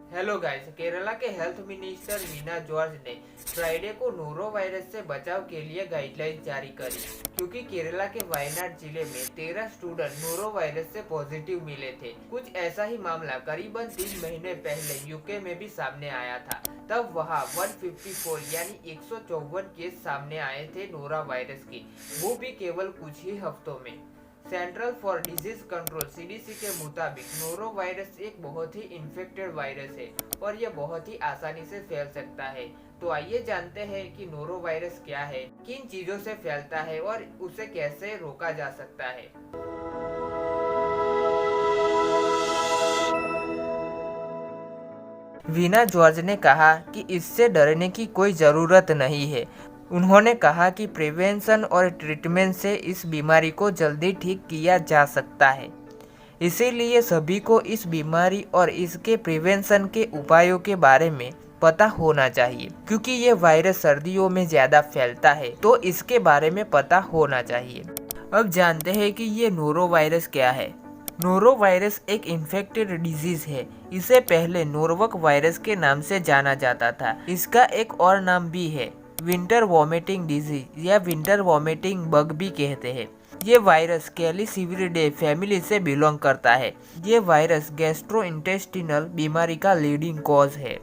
Hello guys, Kerala के health minister Veena George ने Friday को नोरो वायरस से बचाव के लिए गाइडलाइन जारी करी, क्योंकि केरला के वायनाड जिले में 13 स्टूडेंट नोरो वायरस से पॉजिटिव मिले थे। कुछ ऐसा ही मामला करीबन 3 महीने पहले यूके में भी सामने आया था। तब वहां 154 यानी 154 केस सामने आए थे नोरा वायरस की, वो भी केवल कुछ ही हफ्तों में। Central for disease control CDC के मुताबिक नोरो वायरस एक बहुत ही इन्फेक्टेड वायरस है और यह बहुत ही आसानी से फैल सकता है। तो आइए जानते हैं कि नोरो वायरस क्या है, किन चीजों से फैलता है और उसे कैसे रोका जा सकता है। वीना जॉर्ज ने कहा कि इससे डरने की कोई ज़रूरत नहीं है। उन्होंने कहा कि प्रिवेंशन और ट्रीटमेंट से इस बीमारी को जल्दी ठीक किया जा सकता है। इसीलिए सभी को इस बीमारी और इसके प्रिवेंशन के उपायों के बारे में पता होना चाहिए, क्योंकि ये वायरस सर्दियों में ज़्यादा फैलता है, तो इसके बारे में पता होना चाहिए। अब जानते हैं कि ये नोरो वायरस क्या है। नोरो वायरस एक इन्फेक्टेड डिजीज है। इसे पहले नोरवक वायरस के नाम से जाना जाता था। इसका एक और नाम भी है, विंटर वॉमिटिंग डिजीज या विंटर वॉमिटिंग बग भी कहते हैं। ये वायरस कैलीसिविरिडे फैमिली से बिलोंग करता है। ये वायरस गैस्ट्रोइंटेस्टिनल बीमारी का लीडिंग कॉज है।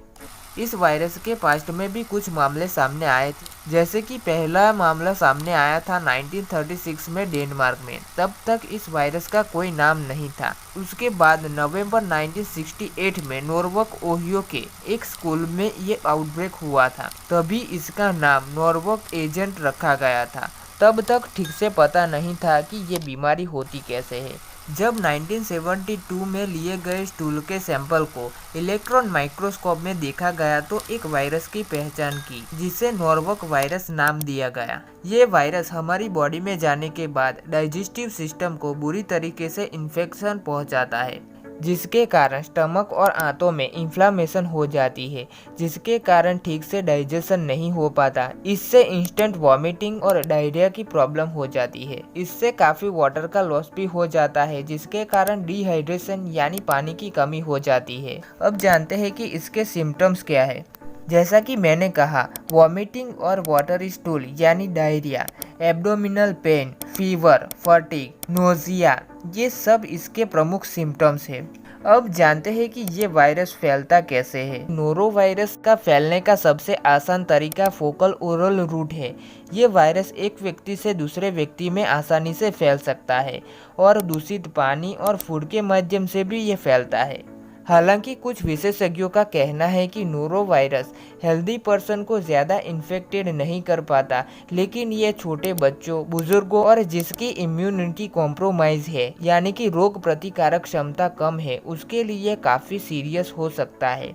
इस वायरस के पास्ट में भी कुछ मामले सामने आए थे, जैसे कि पहला मामला सामने आया था 1936 में डेनमार्क में। तब तक इस वायरस का कोई नाम नहीं था। उसके बाद नवंबर 1968 में नॉर्वॉक ओहियो के एक स्कूल में ये आउटब्रेक हुआ था। तभी इसका नाम नॉर्वॉक एजेंट रखा गया था। तब तक ठीक से पता नहीं था कि ये बीमारी होती कैसे है। जब 1972 में लिए गए स्टूल के सैंपल को इलेक्ट्रॉन माइक्रोस्कोप में देखा गया तो एक वायरस की पहचान की, जिसे नॉर्वॉक वायरस नाम दिया गया। ये वायरस हमारी बॉडी में जाने के बाद डाइजेस्टिव सिस्टम को बुरी तरीके से इन्फेक्शन पहुंचाता है, जिसके कारण स्टमक और आंतों में इन्फ्लामेशन हो जाती है, जिसके कारण ठीक से डाइजेशन नहीं हो पाता। इससे इंस्टेंट वॉमिटिंग और डायरिया की प्रॉब्लम हो जाती है। इससे काफ़ी वाटर का लॉस भी हो जाता है, जिसके कारण डिहाइड्रेशन यानी पानी की कमी हो जाती है। अब जानते हैं कि इसके सिम्टम्स क्या है। जैसा कि मैंने कहा, वॉमिटिंग और वाटर स्टूल यानी diarrhoea, abdominal pain, fever, fatigue, nausea, ये सब इसके प्रमुख सिम्टम्स हैं। अब जानते हैं कि ये वायरस फैलता कैसे है। नोरो वायरस का फैलने का सबसे आसान तरीका फोकल ओरल रूट है। ये वायरस एक व्यक्ति से दूसरे व्यक्ति में आसानी से फैल सकता है और दूषित पानी और फूड के माध्यम से भी ये फैलता है। हालांकि कुछ विशेषज्ञों का कहना है कि नोरो वायरस हेल्दी पर्सन को ज़्यादा इन्फेक्टेड नहीं कर पाता, लेकिन ये छोटे बच्चों, बुजुर्गों और जिसकी इम्यूनिटी कॉम्प्रोमाइज़ है, यानी कि रोग प्रतिकारक क्षमता कम है, उसके लिए काफ़ी सीरियस हो सकता है।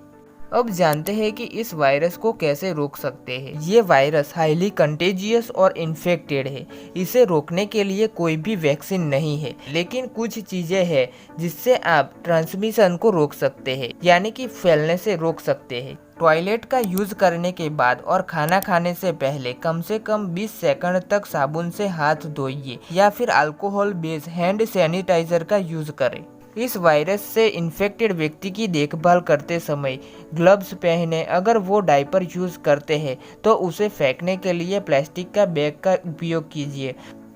अब जानते हैं कि इस वायरस को कैसे रोक सकते हैं। ये वायरस हाईली कंटेजियस और इन्फेक्टेड है। इसे रोकने के लिए कोई भी वैक्सीन नहीं है, लेकिन कुछ चीज़ें हैं जिससे आप ट्रांसमिशन को रोक सकते हैं, यानी कि फैलने से रोक सकते हैं। टॉयलेट का यूज़ करने के बाद और खाना खाने से पहले कम से कम 20 सेकंड तक साबुन से हाथ धोइए या फिर अल्कोहल बेस्ड हैंड सैनिटाइजर का यूज़ करें। इस वायरस से इन्फेक्टेड व्यक्ति की देखभाल करते समय ग्लव्स पहने। अगर वो डायपर यूज़ करते हैं तो उसे फेंकने के लिए प्लास्टिक का बैग का उपयोग कीजिए।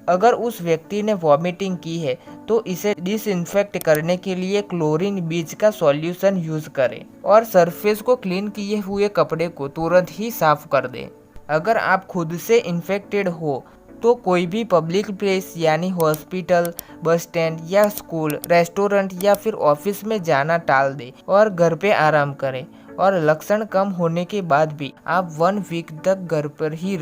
अगर उस व्यक्ति ने वॉमिटिंग की है तो इसे डिसइंफेक्ट करने के लिए क्लोरीन बीज का सॉल्यूशन यूज़ करें और सरफेस को क्लीन किए हुए कपड़े को तुरंत ही साफ कर दें। अगर आप खुद से इन्फेक्टेड हो तो कोई भी पब्लिक प्लेस यानी हॉस्पिटल, बस स्टैंड या स्कूल, रेस्टोरेंट या फिर ऑफिस में जाना टाल दें और घर पे आराम करें। और लक्षण कम होने के बाद भी आप 1 वीक तक घर पर ही रहें।